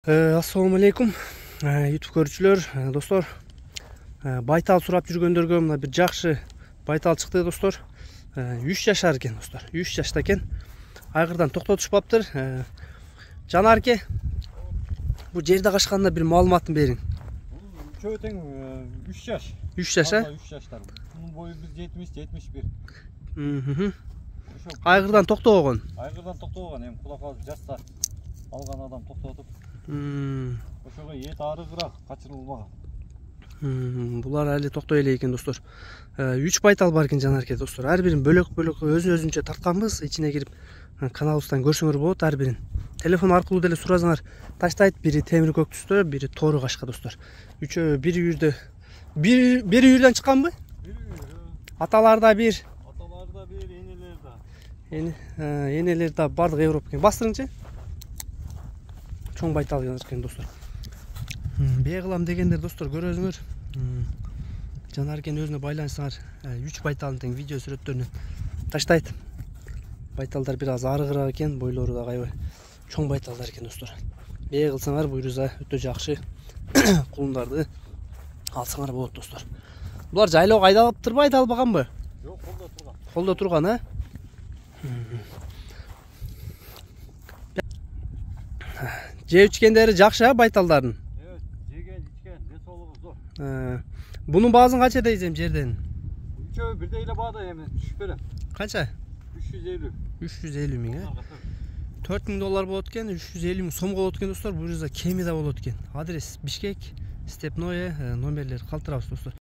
Assalamu alaikum YouTube көрүүчүлөр, достор. Байтал сурап жүргөндөргө мына бир жакшы байтал чыкты, достор. 3 жашар экен, достор. 3 жашта экен. Айгырдан токтотушпаптыр. Жанар эке, бул жерде качканда бир маалыматын бериң. Чөө тең 3 жаш. 3 жаш, 3 жаштар. Бунун бою 70-71. Айгырдан токтогон. Айгырдан токтогон, эми кулак жаста алган адам токтотуп. Ошого эт арыгыраак качырылбаган. Булар али токтой эле экен, достор. 3 байтал бар экен, Жанар эке, достор. Ар бирин бөлөк-бөлөк өзүнчө тартканбыз. Ичине кирип каналыбыздан көрсөңөр болот, ар бирин. Телефон аркылуу деле суразаңар таштайт. Бири темир көк түстө, бири тору кашка, достор. Үчөө бир үйүрдө. Бир үйүрдөн чыкканбы? Бир үйүр. Аталарда бир. Аталарда бир, энелерде. Энелерде бардык Европа экен. Бастырыңчы. Чоң байтал экен, достор. Бие кылам дегендер, достор, көрөсүңөр. Жанар экен өзүнө байланышсаңар 3 байталдын тең видео сүрөттөрүнө таштайт. Байталдар бир аз арыгыраак экен, бойлору да кайбы чоң байталдар экен, достор. Бие кылсаңар буйруза өтө жакшы кулундарды алсаңар болот, достор. Булар жайлоого айдалыптырбы, айдалбаганбы? Жок, колдо турган. Колдо турган, а? Жеп ичкендери жакшы, а, байталдардын? Жеген, ичкен, денсаулыгы зор. Бунун баазын канча дейсем жерден? Үчөө бирдей эле баада, эми түшүп берем. Канча? 350. 350 миң, а? $4000 болот экен, 350 миң сомго болот экен, достор. Бул жерде кеми да болот экен. Адрес Бишкек, Степное, номерлер калтырабыз, достор.